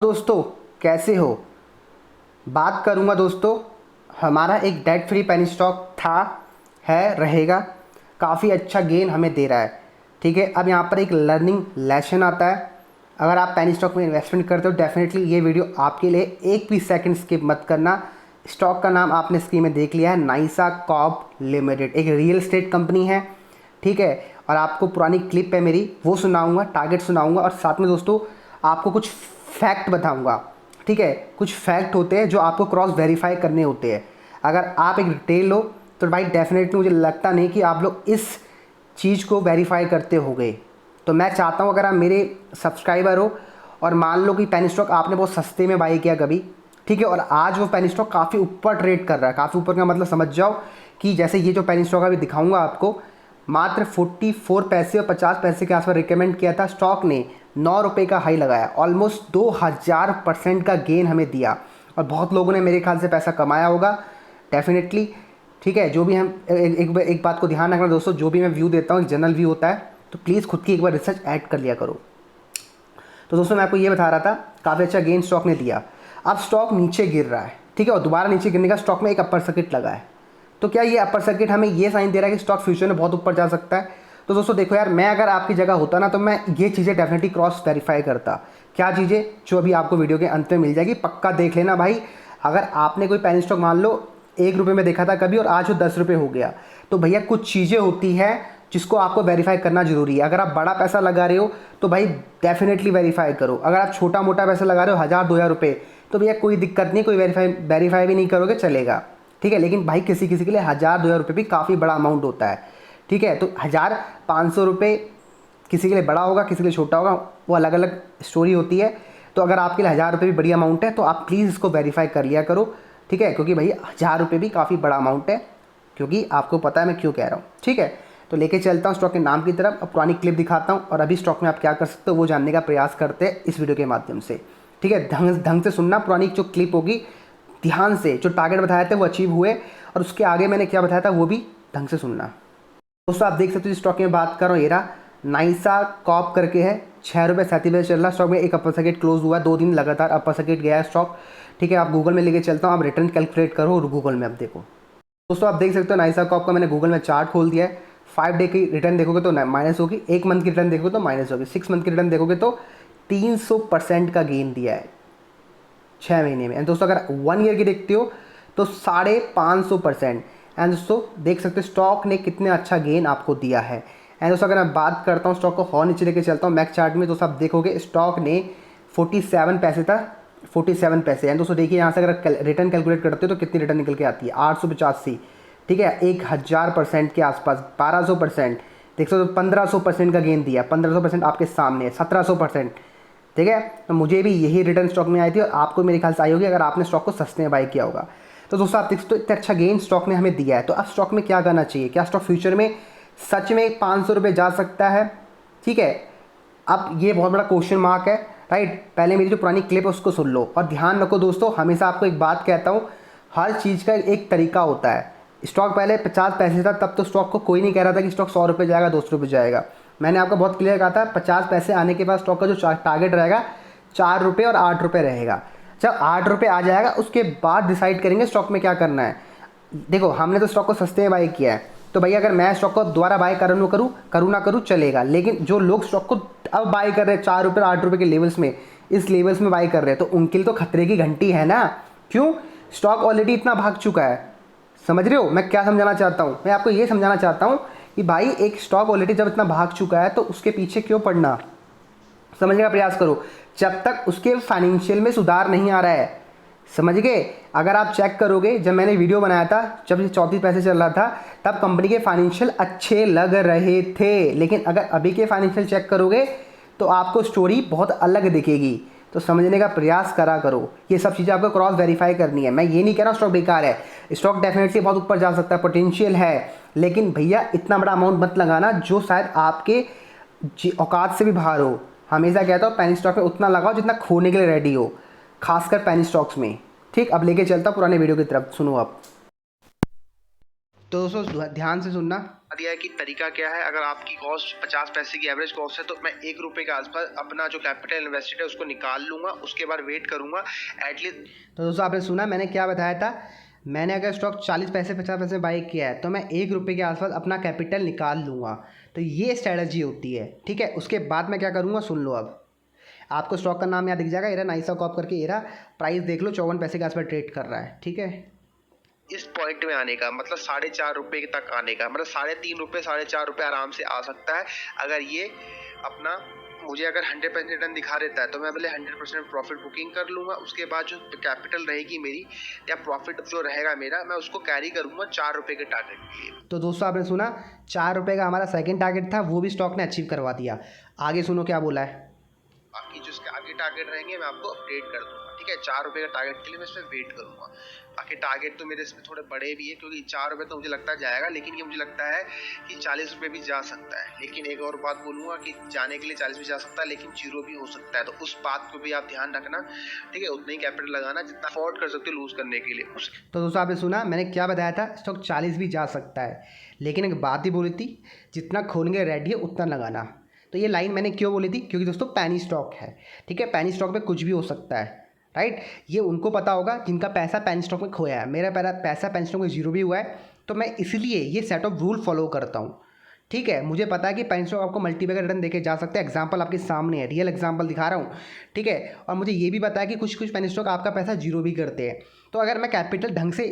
दोस्तों, कैसे हो। बात करूंगा दोस्तों, हमारा एक डेट फ्री पेनी स्टॉक था, है, रहेगा। काफ़ी अच्छा गेन हमें दे रहा है। ठीक है, अब यहाँ पर एक लर्निंग लेसन आता है। अगर आप पेनी स्टॉक में इन्वेस्टमेंट करते हो, डेफिनेटली ये वीडियो आपके लिए एक भी सेकंड स्किप मत करना। स्टॉक का नाम आपने स्क्रीन में देख लिया है, नाइसा कॉर्प लिमिटेड, एक रियल एस्टेट कंपनी है। ठीक है, और आपको पुरानी क्लिप है मेरी, वो सुनाऊंगा, टारगेट सुनाऊंगा, और साथ में दोस्तों आपको कुछ फैक्ट बताऊंगा। ठीक है, कुछ फैक्ट होते हैं जो आपको क्रॉस वेरीफाई करने होते हैं। अगर आप एक डिटेल लो तो भाई डेफिनेटली मुझे लगता नहीं कि आप लोग इस चीज़ को वेरीफाई करते होंगे। तो मैं चाहता हूँ अगर आप मेरे सब्सक्राइबर हो और मान लो कि पेनी स्टॉक आपने बहुत सस्ते में बाई किया कभी, ठीक है, और आज वो पेनी स्टॉक काफ़ी ऊपर ट्रेड कर रहा है। काफ़ी ऊपर का मतलब समझ जाओ कि जैसे ये जो पेनी स्टॉक अभी दिखाऊंगा आपको, मात्र 44 पैसे और 50 पैसे के आसपास रिकमेंड किया था, स्टॉक ने 9 रुपये का हाई लगाया, ऑलमोस्ट 2000% का गेन हमें दिया। और बहुत लोगों ने मेरे ख्याल से पैसा कमाया होगा डेफिनेटली। ठीक है, जो भी हम एक बात को ध्यान रखना दोस्तों, जो भी मैं व्यू देता हूँ एक जनरल व्यू होता है, तो प्लीज़ खुद की एक बार रिसर्च ऐड कर लिया करो। तो दोस्तों मैं आपको ये बता रहा था, काफ़ी अच्छा गेन स्टॉक ने दिया। अब स्टॉक नीचे गिर रहा है, ठीक है, और दोबारा नीचे गिरने का स्टॉक में एक अपर सर्किट लगा है। तो क्या ये अपर सर्किट हमें ये साइन दे रहा है कि स्टॉक फ्यूचर में बहुत ऊपर जा सकता है? तो दोस्तों देखो यार, मैं अगर आपकी जगह होता ना तो मैं ये चीज़ें डेफिनेटली क्रॉस वेरीफाई करता। क्या चीज़ें? जो अभी आपको वीडियो के अंत में मिल जाएगी, पक्का देख लेना भाई। अगर आपने कोई पेनी स्टॉक मान लो 1 रुपये में देखा था कभी और आज वो 10 रुपये हो गया, तो भैया कुछ चीज़ें होती हैं जिसको आपको वेरीफाई करना जरूरी है। अगर आप बड़ा पैसा लगा रहे हो तो भाई डेफिनेटली वेरीफाई करो। अगर आप छोटा मोटा पैसा लगा रहे हो 1000-2000 रुपये, तो भैया कोई दिक्कत नहीं, कोई वेरीफाई भी नहीं करोगे चलेगा। ठीक है, लेकिन भाई किसी किसी के लिए 1000-2000 रुपये भी काफ़ी बड़ा अमाउंट होता है। ठीक है, तो 1500 रुपये किसी के लिए बड़ा होगा, किसी के लिए छोटा होगा, वो अलग अलग स्टोरी होती है। तो अगर आपके लिए 1000 रुपये भी बड़ी अमाउंट है तो आप प्लीज़ इसको वेरीफाई कर लिया करो। ठीक है, क्योंकि भाई 1000 रुपये भी काफ़ी बड़ा अमाउंट है, क्योंकि आपको पता है मैं क्यों कह रहा हूँ। ठीक है, तो लेके चलता हूँ स्टॉक के नाम की तरफ। अब पुरानी क्लिप दिखाता हूँ और अभी स्टॉक में आप क्या कर सकते हो वो जानने का प्रयास करते हैं इस वीडियो के माध्यम से। ठीक है, ढंग से सुनना। पुरानी जो क्लिप होगी ध्यान से, जो टारगेट बताए थे वो अचीव हुए, और उसके आगे मैंने क्या बताया था वो भी ढंग से सुनना। दोस्तों आप देख सकते हो स्टॉक में बात कर रहा हूँ, ये रहा नाइसा कॉप करके है, 6 रुपये 37 पैसे चल रहा स्टॉक में। एक अपर सर्किट क्लोज हुआ, 2 दिन लगातार अपर सर्किट गया है स्टॉक। ठीक है, आप गूगल में लेके चलता हूँ, आप रिटर्न कैलकुलेट करो और गूगल में आप देखो। दोस्तों आप देख सकते हो नाइसा कॉप का मैंने गूगल में चार्ट खोल दिया है। 5 डे की रिटर्न देखोगे तो माइनस होगी, 1 मंथ की रिटर्न देखोगे तो माइनस होगी, 6 मंथ की रिटर्न देखोगे तो 300% का गेन दिया है 6 महीने में। एंड दोस्तों अगर 1 ईयर की देखते हो तो 550%। एंड दोस्तों देख सकते हो स्टॉक ने कितने अच्छा गेन आपको दिया है। एंड दोस्तों अगर मैं बात करता हूँ स्टॉक को और नीचे लेके चलता हूँ मैक चार्ट में, दोस्तों आप देखोगे स्टॉक ने 47 पैसे था, 47 पैसे। एंड दोस्तों देखिए यहाँ से अगर रिटर्न कैलकुलेट करते हो तो कितनी रिटर्न निकल के आती है, 885। ठीक है, 1000% के आसपास, 1200%। देख सकते हो 1500% का गेन दिया, 1500% आपके सामने है, 1700%। ठीक है, तो मुझे भी यही रिटर्न स्टॉक में आई थी और आपको मेरे ख्याल से आई होगी अगर आपने स्टॉक को सस्ते में बाई किया होगा। तो दोस्तों आप देख सकते हो इतना अच्छा गेन स्टॉक ने हमें दिया है। तो अब स्टॉक में क्या करना चाहिए? क्या स्टॉक फ्यूचर में सच में 500 रुपये जा सकता है? ठीक है, अब ये बहुत बड़ा क्वेश्चन मार्क है, राइट। पहले मेरी जो पुरानी क्लिप है उसको सुन लो और ध्यान रखो दोस्तों, हमेशा आपको एक बात कहता हूँ, हर चीज़ का एक तरीका होता है। स्टॉक पहले 50 पैसे था, तब तो स्टॉक को कोई नहीं कह रहा था कि स्टॉक 100 रुपये जाएगा, 200 रुपये जाएगा। मैंने आपको बहुत क्लियर कहा था 50 पैसे आने के बाद स्टॉक का जो टारगेट रहेगा 4 रुपये और 8 रुपये रहेगा। जब 8 रुपये आ जाएगा उसके बाद डिसाइड करेंगे स्टॉक में क्या करना है। देखो हमने तो स्टॉक को सस्ते में बाई किया है, तो भैया अगर मैं स्टॉक को दोबारा बाय करूँ ना करूँ चलेगा, लेकिन जो लोग स्टॉक को अब बाय कर रहे हैं 4 रुपये 8 रुपये के लेवल्स में, इस लेवल्स में बाय कर रहे हैं, तो उनके लिए तो खतरे की घंटी है ना। क्यों? स्टॉक ऑलरेडी इतना भाग चुका है। समझ रहे हो मैं क्या समझाना चाहता हूँ? मैं आपको ये समझाना चाहता हूँ कि भाई एक स्टॉक ऑलरेडी जब इतना भाग चुका है तो उसके पीछे क्यों पड़ना। समझने का प्रयास करो, जब तक उसके फाइनेंशियल में सुधार नहीं आ रहा है। समझ गए? अगर आप चेक करोगे, जब मैंने वीडियो बनाया था जब ये 34 पैसे चल रहा था, तब कंपनी के फाइनेंशियल अच्छे लग रहे थे, लेकिन अगर अभी के फाइनेंशियल चेक करोगे तो आपको स्टोरी बहुत अलग दिखेगी। तो समझने का प्रयास करा करो, ये सब चीज़ें आपको क्रॉस वेरीफाई करनी है। मैं ये नहीं कह रहा स्टॉक बेकार है, स्टॉक डेफिनेटली बहुत ऊपर जा सकता है, पोटेंशियल है, लेकिन भैया इतना बड़ा अमाउंट मत लगाना जो शायद आपके औकात से भी बाहर हो। हमेशा कहता हूँ पेनी स्टॉक में उतना लगाओ जितना खोने के लिए रेडी हो, खासकर पेनी स्टॉक्स में। ठीक, अब लेके चलता पुराने वीडियो की तरफ, सुनो आप। तो दोस्तों ध्यान से सुनना। दिया है कि तरीका क्या है। अगर आपकी कॉस्ट 50 पैसे की एवरेज कॉस्ट है तो मैं 1 रुपये के आसपास अपना जो कैपिटल इन्वेस्टेड है उसको निकाल लूँगा, उसके बाद वेट करूँगा एटलीस्ट। तो दोस्तों आपने सुना मैंने क्या बताया था। मैंने अगर स्टॉक 40 पैसे 50 पैसे बाई किया है तो मैं 1 रुपये के आसपास अपना कैपिटल निकाल लूँगा। तो ये स्ट्रैटेजी होती है, ठीक है। उसके बाद मैं क्या करूँगा सुन लो। अब आपको स्टॉक का नाम यहाँ दिख जाएगा, एरा नाइसा कॉप करके, एरा प्राइस देख लो 54 पैसे के आसपास ट्रेड कर रहा है, ठीक है। इस पॉइंट में आने का मतलब 4.5 रुपये तक आने का मतलब 3.5 रुपये 4.5 रुपये आराम से आ सकता है। अगर ये अपना मुझे अगर 100% रिटर्न दिखा देता है तो मैं पहले 100% प्रॉफिट बुकिंग कर लूँगा। उसके बाद जो कैपिटल रहेगी मेरी या प्रॉफिट जो रहेगा मेरा, मैं उसको कैरी करूँगा 4 रुपये के टारगेट के लिए। तो दोस्तों आपने सुना 4 रुपये का हमारा सेकंड टारगेट था, वो भी स्टॉक ने अचीव करवा दिया। आगे सुनो क्या बोला है। बाकी जो इसके आगे टारगेट रहेंगे मैं आपको अपडेट कर दूँगा, ठीक है। 4 रुपये का टारगेट के लिए मैं इसमें वेट करूँगा। बाकी टारगेट तो मेरे इसमें थोड़े बड़े भी है क्योंकि 4 रुपये तो मुझे लगता है जाएगा, लेकिन ये मुझे लगता है कि 40 रुपये भी जा सकता है। लेकिन एक और बात बोलूँगा कि जाने के लिए 40 भी जा सकता है लेकिन 0 भी हो सकता है, तो उस बात को भी आप ध्यान रखना, ठीक है। उतना ही कैपिटल लगाना जितना अफोर्ड कर सकते हो लूज़ करने के लिए। तो दोस्तों आपने सुना मैंने क्या बताया था, स्टॉक 40 भी जा सकता है, लेकिन एक बात ही बोली थी, जितना खोलने रेडी है उतना लगाना। तो ये लाइन मैंने क्यों बोली थी, क्योंकि दोस्तों पैनी स्टॉक है, ठीक है। पैनी स्टॉक में कुछ भी हो सकता है, राइट। ये उनको पता होगा जिनका पैसा पैनी स्टॉक में खोया है। मेरा पैसा पैनी स्टॉक में 0 भी हुआ है, तो मैं इसलिए ये सेट ऑफ रूल फॉलो करता हूँ, ठीक है। मुझे पता है कि पैनी स्टॉक आपको मल्टीबैगर रिटर्न देके जा सकते हैं। एग्जांपल आपके सामने है, रियल एग्जांपल दिखा रहा हूँ, ठीक है। और मुझे ये भी पता है कि कुछ पैनी स्टॉक आपका पैसा 0 भी करते हैं। तो अगर मैं कैपिटल ढंग से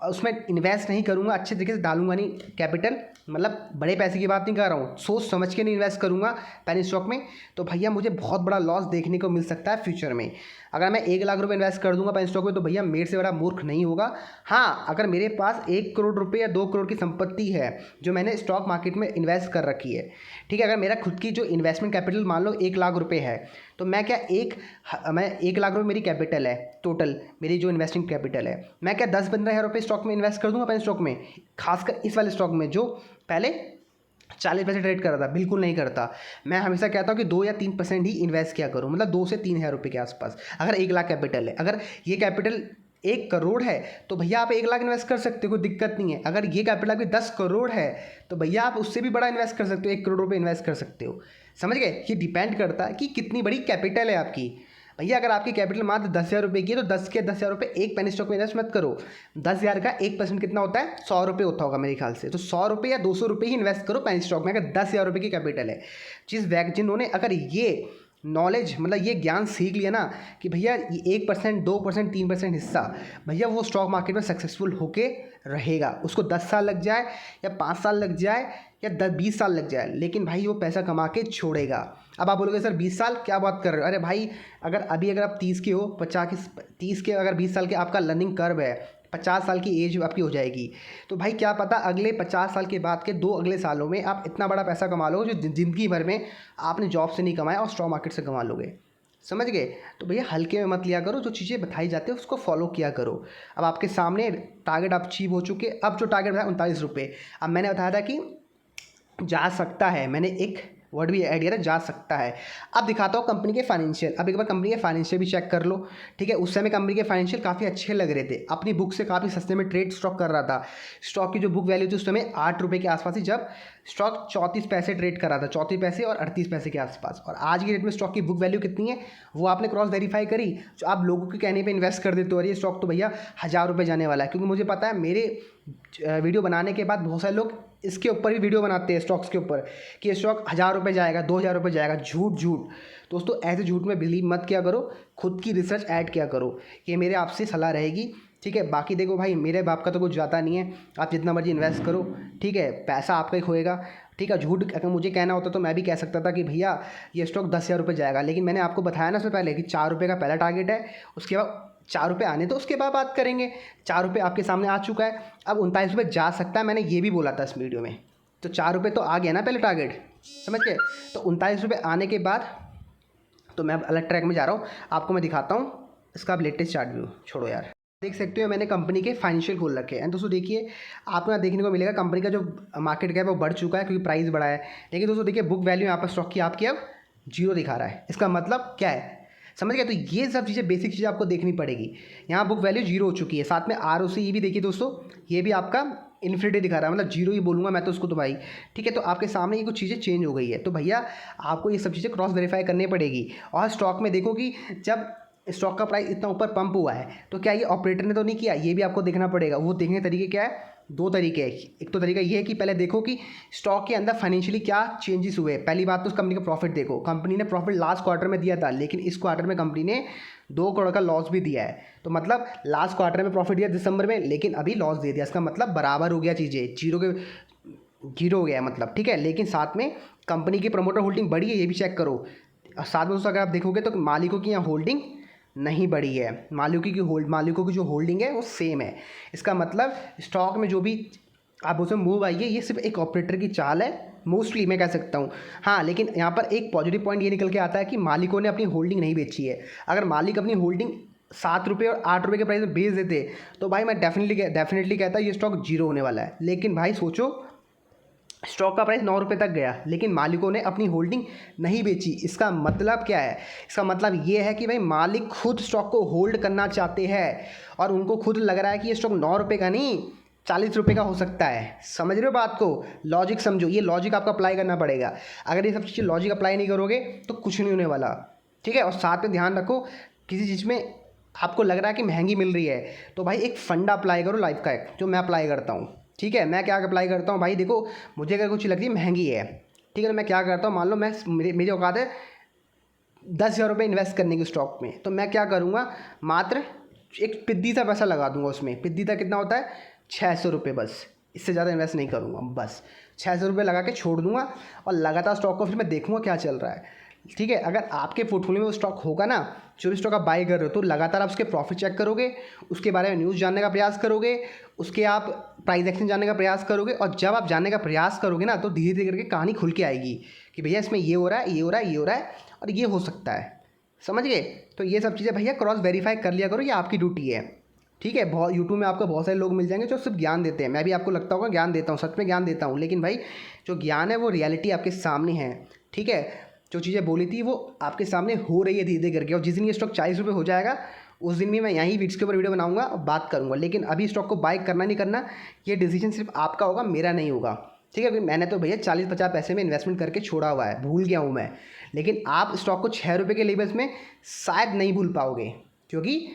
उसमें इन्वेस्ट नहीं करूँगा, अच्छे तरीके से डालूंगा नहीं कैपिटल, मतलब बड़े पैसे की बात नहीं कर रहा हूँ, सोच समझ के नहीं इन्वेस्ट करूँगा पैनी स्टॉक में, तो भैया मुझे बहुत बड़ा लॉस देखने को मिल सकता है फ्यूचर में। अगर मैं 1 लाख रुपए इन्वेस्ट कर दूंगा पैनी स्टॉक में तो भैया मेरे से बड़ा मूर्ख नहीं होगा। हाँ, अगर मेरे पास 1 करोड़ रुपये या 2 करोड़ की संपत्ति है जो मैंने स्टॉक मार्केट में इन्वेस्ट कर रखी है, ठीक है। अगर मेरा खुद की जो इन्वेस्टमेंट कैपिटल मान लो 1 लाख रुपये है, तो मैं 1 लाख रुपये मेरी कैपिटल है, टोटल मेरी जो इन्वेस्टिंग कैपिटल है, मैं क्या 10-15 हज़ार रुपये स्टॉक में इन्वेस्ट कर दूंगा पैनी स्टॉक में, खासकर इस वाले स्टॉक में जो पहले 40 पैसे ट्रेड कर रहा था। बिल्कुल नहीं करता। मैं हमेशा कहता हूँ कि 2 या 3% ही इन्वेस्ट किया करूँ, मतलब 2 से 3 हज़ार रुपये के आसपास। अगर 1 लाख कैपिटल है, अगर ये कैपिटल 1 करोड़ है तो भैया आप 1 लाख इन्वेस्ट कर सकते हो, कोई दिक्कत नहीं है। अगर ये कैपिटल आपकी 10 करोड़ है तो भैया आप उससे भी बड़ा इन्वेस्ट कर सकते हो, 1 करोड़ रुपये इन्वेस्ट कर सकते हो। समझ गए। ये डिपेंड करता है कि कितनी बड़ी कैपिटल है आपकी। भैया अगर आपकी कैपिटल मात्र 10,000 रुपये की है तो 10,000 रुपये एक पेनी स्टॉक में इन्वेस्ट मत करो। 10,000 का 1% कितना होता है, 100 रुपये होता होगा मेरे ख्याल से। तो 100 रुपये या 200 रुपये ही इन्वेस्ट करो पेनी स्टॉक में, अगर 10,000 रुपये की कैपिटल है। जिन्होंने अगर ये नॉलेज मतलब ये ज्ञान सीख लिया ना कि भैया 1%, 2%, 3% हिस्सा, भैया वो स्टॉक मार्केट में सक्सेसफुल होके रहेगा। उसको 10 साल लग जाए या 5 साल लग जाए या 20 साल लग जाए, लेकिन भाई वो पैसा कमा के छोड़ेगा। अब आप बोलोगे सर 20 साल क्या बात कर रहे हो। अरे भाई अगर आप 30 के हो, 30 के, अगर 20 साल के आपका लर्निंग कर्व है, 50 साल की एज आपकी हो जाएगी, तो भाई क्या पता अगले 50 साल के बाद के 2 अगले सालों में आप इतना बड़ा पैसा कमा लोगे जो ज़िंदगी भर में आपने जॉब से नहीं कमाया और स्टॉक मार्केट से कमा लोगे। समझ गए। तो भैया हल्के में मत लिया करो, जो चीज़ें बताई जाती है उसको फॉलो किया करो। अब आपके सामने टारगेट आप अचीव हो चुके। अब जो टारगेट बताया 39 रुपये, अब मैंने बताया था कि जा सकता है, मैंने एक वर्ड भी ऐड किया था, जा सकता है। अब दिखाता हूँ कंपनी के फाइनेंशियल। अब एक बार कंपनी के फाइनेंशियल भी चेक कर लो, ठीक है। उस समय कंपनी के फाइनेंशियल काफ़ी अच्छे लग रहे थे, अपनी बुक से काफ़ी सस्ते में ट्रेड स्टॉक कर रहा था। स्टॉक की जो बुक वैल्यू थी उस समय 8 रुपये के आसपास थी, जब स्टॉक 34 पैसे ट्रेड कर रहा था, 34 पैसे और 38 पैसे के आसपास। और आज की डेट में स्टॉक की बुक वैल्यू कितनी है वो आपने क्रॉस वेरीफाई करी। जो आप लोगों के कहने पे इन्वेस्ट कर देते हो, और ये स्टॉक तो भैया 1,000 रुपये जाने वाला है, क्योंकि मुझे पता है मेरे वीडियो बनाने के बाद बहुत सारे लोग इसके ऊपर भी वीडियो बनाते हैं, स्टॉक्स के ऊपर, कि ये स्टॉक 1,000 रुपये जाएगा, 2,000 रुपये जाएगा। झूठ दोस्तों, ऐसे झूठ में बिलीव मत किया करो, खुद की रिसर्च ऐड किया करो। ये मेरे आपसे सलाह रहेगी, ठीक है। बाकी देखो भाई, मेरे बाप का तो कुछ जाता नहीं है, आप जितना मर्जी इन्वेस्ट करो, ठीक है। पैसा आपका ही खोएगा, ठीक है। झूठ अगर मुझे कहना होता तो मैं भी कह सकता था कि भैया ये स्टॉक 10,000 रुपये जाएगा, लेकिन मैंने आपको बताया ना उससे पहले कि 4 रुपये का पहला टारगेट है, उसके बाद 4 रुपये आने तो उसके बाद बात करेंगे। 4 रुपये आपके सामने आ चुका है, अब 39 रुपये जा सकता है, मैंने ये भी बोला था इस वीडियो में। तो 4 रुपये तो आ गया ना पहले टारगेट, समझ गए। तो 39 रुपये आने के बाद तो मैं अलग ट्रैक में जा रहा हूँ, आपको मैं दिखाता हूँ इसका अब लेटेस्ट चार्ट व्यू। छोड़ो यार, देख सकते हो मैंने कंपनी के फाइनेंशियल खोल रखे हैं। दोस्तों देखिए, आपको यहाँ देखने को मिलेगा कंपनी का जो मार्केट कैप है वो बढ़ चुका है क्योंकि प्राइस बढ़ा है। लेकिन दोस्तों देखिए, बुक वैल्यू यहाँ पर स्टॉक की आपकी अब 0 दिखा रहा है। इसका मतलब क्या है, समझ गए। तो ये सब चीज़ें, बेसिक चीज़ें आपको देखनी पड़ेगी। यहाँ बुक वैल्यू 0 हो चुकी है, साथ में ROCE भी देखिए दोस्तों, ये भी आपका इन्फिनिटी दिखा रहा है, मतलब जीरो ही बोलूँगा मैं तो उसको तो भाई। ठीक है, तो आपके सामने ये कुछ चीज़ें चेंज हो गई है, तो भैया आपको ये सब चीज़ें क्रॉस वेरीफाई करनी पड़ेगी। और स्टॉक में देखो कि जब स्टॉक का प्राइस इतना ऊपर पंप हुआ है तो क्या ये ऑपरेटर ने तो नहीं किया, ये भी आपको देखना पड़ेगा। वो देखने के तरीके क्या है, दो तरीके हैं। एक तो तरीका ये है कि पहले देखो कि स्टॉक के अंदर फाइनेंशियली क्या चेंजेस हुए। पहली बात तो उस कंपनी का प्रॉफिट देखो, कंपनी ने प्रॉफिट लास्ट क्वार्टर में दिया था, लेकिन इस क्वार्टर में कंपनी ने 2 करोड़ का लॉस भी दिया है। तो मतलब लास्ट क्वार्टर में प्रॉफिट दिया दिसंबर में, लेकिन अभी लॉस दे दिया, इसका मतलब बराबर हो गया, चीज़ें जीरो हो गया है मतलब। ठीक है, लेकिन साथ में कंपनी की प्रमोटर होल्डिंग बढ़ी है, ये भी चेक करो। और साथ में दोस्तों अगर आप देखोगे तो मालिकों की यहाँ होल्डिंग नहीं बढ़ी है, मालिकों की जो होल्डिंग है वो सेम है। इसका मतलब स्टॉक में जो भी आप उसमें मूव आई है, ये सिर्फ एक ऑपरेटर की चाल है, मोस्टली मैं कह सकता हूँ। हाँ, लेकिन यहाँ पर एक पॉजिटिव पॉइंट ये निकल के आता है कि मालिकों ने अपनी होल्डिंग नहीं बेची है। अगर मालिक अपनी होल्डिंग 7 रुपये और 8 रुपये के प्राइस में बेच देते तो भाई मैं डेफिनेटली कहता ये स्टॉक जीरो होने वाला है। लेकिन भाई सोचो, स्टॉक का प्राइस 9 रुपये तक गया, लेकिन मालिकों ने अपनी होल्डिंग नहीं बेची। इसका मतलब क्या है, इसका मतलब ये है कि भाई मालिक खुद स्टॉक को होल्ड करना चाहते हैं और उनको खुद लग रहा है कि ये स्टॉक 9 रुपये का नहीं 40 रुपये का हो सकता है। समझ रहे हो बात को, लॉजिक समझो, ये लॉजिक आपको अप्लाई करना पड़ेगा। अगर ये सब चीज़ें लॉजिक अप्लाई नहीं करोगे तो कुछ नहीं होने वाला। ठीक है, और साथ में ध्यान रखो, किसी चीज़ में आपको लग रहा है कि महंगी मिल रही है तो भाई एक फंडा अप्लाई करो लाइफ का, एक जो मैं अप्लाई करता हूँ। ठीक है, मैं क्या अप्लाई करता हूँ भाई, देखो मुझे अगर कुछ लगती है महंगी है, ठीक है, तो मैं क्या करता हूँ, मान लो मैं मेरी औकात है 10,000 रुपये इन्वेस्ट करने की स्टॉक में, तो मैं क्या करूँगा, मात्र एक पिद्दी सा पैसा लगा दूंगा उसमें। पिद्दी सा कितना होता है, 600 रुपये, बस इससे ज़्यादा इन्वेस्ट नहीं करूँगा। बस 600 रुपये लगा के छोड़ दूंगा और लगातार स्टॉक को फिर मैं देखूँगा क्या चल रहा है। ठीक है, अगर आपके पोर्टफोलियो में वो स्टॉक होगा ना, जो भी स्टॉक आप बाई कर रहे हो, तो लगातार आप उसके प्रॉफिट चेक करोगे, उसके बारे में न्यूज़ जानने का प्रयास करोगे, उसके आप प्राइस एक्शन जानने का प्रयास करोगे। और जब आप जानने का प्रयास करोगे ना, तो धीरे धीरे करके कहानी खुल के आएगी कि भैया इसमें ये हो रहा है, ये हो रहा है, ये हो रहा है और ये हो सकता है। समझ गए? तो ये सब चीज़ें भैया क्रॉस वेरीफाई कर लिया करो, ये आपकी ड्यूटी है। ठीक है, बहुत यूट्यूब में आपको बहुत सारे लोग मिल जाएंगे जो सिर्फ ज्ञान देते हैं। मैं भी आपको लगता होगा ज्ञान देता हूँ, सच में ज्ञान देता हूँ, लेकिन भाई जो ज्ञान है वो रियलिटी आपके सामने है। ठीक है, जो चीज़ें बोली थी वो आपके सामने हो रही है धीरे धीरे करके। और जिस दिन ये स्टॉक 40 रुपये हो जाएगा उस दिन भी मैं यहीं इसके ऊपर वीडियो बनाऊंगा और बात करूंगा। लेकिन अभी स्टॉक को बाय करना नहीं करना, ये डिसीजन सिर्फ आपका होगा, मेरा नहीं होगा। ठीक है, मैंने तो भैया 40-50 पैसे में इन्वेस्टमेंट करके छोड़ा हुआ है, भूल गया हूँ मैं। लेकिन आप स्टॉक को 6 रुपये के लेवल्स में शायद नहीं भूल पाओगे, क्योंकि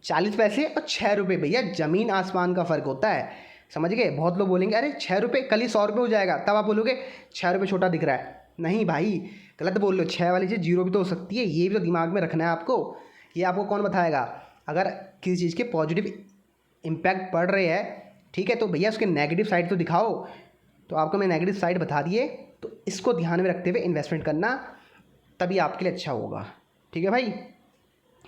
40 पैसे और 6 रुपये भैया ज़मीन आसमान का फ़र्क होता है। समझ गए? बहुत लोग बोलेंगे अरे 6 रुपये कल ही 100 रुपये हो जाएगा, तब आप बोलोगे 6 रुपये छोटा दिख रहा है। नहीं भाई, गलत बोल रहे हो, 6 वाली चीज़ 0 भी तो हो सकती है, ये भी तो दिमाग में रखना है आपको। ये आपको कौन बताएगा? अगर किसी चीज़ के पॉजिटिव इम्पैक्ट पड़ रहे हैं, ठीक है, तो भैया उसके नेगेटिव साइड तो दिखाओ। तो आपको मैं नेगेटिव साइड बता दिए, तो इसको ध्यान में रखते हुए इन्वेस्टमेंट करना, तभी आपके लिए अच्छा होगा। ठीक है भाई,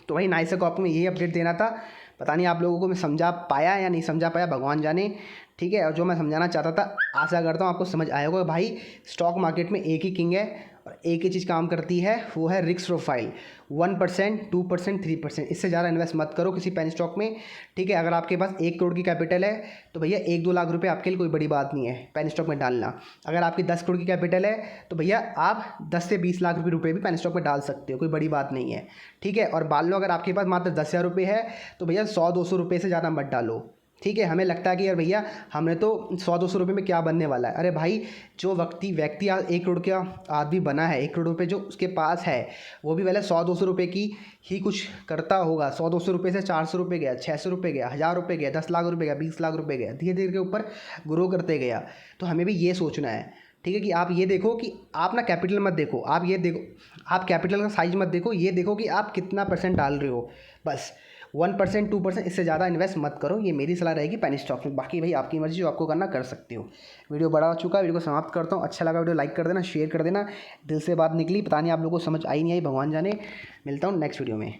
तो भाई नाइस को आपको मैं यही अपडेट देना था। पता नहीं आप लोगों को मैं समझा पाया या नहीं समझा पाया, भगवान जाने। ठीक है, और जो मैं समझाना चाहता था आशा करता हूँ आपको समझ आया होगा। भाई स्टॉक मार्केट में एक ही किंग है और एक ही चीज़ काम करती है, वो है रिस्क प्रोफाइल। 1%, 2%, 3%, इससे ज़्यादा इन्वेस्ट मत करो किसी पेनी स्टॉक में। ठीक है, अगर आपके पास 1 करोड़ की कैपिटल है तो भैया 1-2 लाख रुपए आपके लिए कोई बड़ी बात नहीं है पेनी स्टॉक में डालना। अगर आपकी 10 करोड़ की कैपिटल है तो भैया आप 10 से 20 लाख रुपए भी पेनी स्टॉक में डाल सकते हो, कोई बड़ी बात नहीं है। ठीक है, और मान लो अगर आपके पास मात्र 10,000 रुपये है तो भैया 100-200 रुपये से ज़्यादा मत डालो। ठीक है, हमें लगता है कि यार भैया हमने तो 100-200 रुपये में क्या बनने वाला है। अरे भाई, जो व्यक्ति आज 1 करोड़ का आदमी बना है, 1 करोड़ रुपये जो उसके पास है, वो भी पहले 100-200 रुपये की ही कुछ करता होगा। 100-200 रुपये से 400 रुपये गया, 600 रुपये गया, 1000 रुपये गया, 10 लाख रुपये गया, 20 लाख रुपये गया, धीरे धीरे के ऊपर ग्रो करते गया। तो हमें भी ये सोचना है। ठीक है, कि आप ये देखो कि आप ना कैपिटल मत देखो, आप ये देखो, आप कैपिटल का साइज मत देखो, ये देखो कि आप कितना % डाल रहे हो। बस 1%, 2%, इससे ज़्यादा इन्वेस्ट मत करो, ये मेरी सलाह रहेगी पेनी स्टॉक में। बाकी भाई आपकी मर्जी, जो आपको करना कर सकते हो। वीडियो बड़ा हो चुका है, वीडियो को समाप्त करता हूँ। अच्छा लगा वीडियो लाइक कर देना, शेयर कर देना। दिल से बात निकली, पता नहीं आप लोगों को समझ आई नहीं आई, भगवान जाने। मिलता हूँ नेक्स्ट वीडियो में।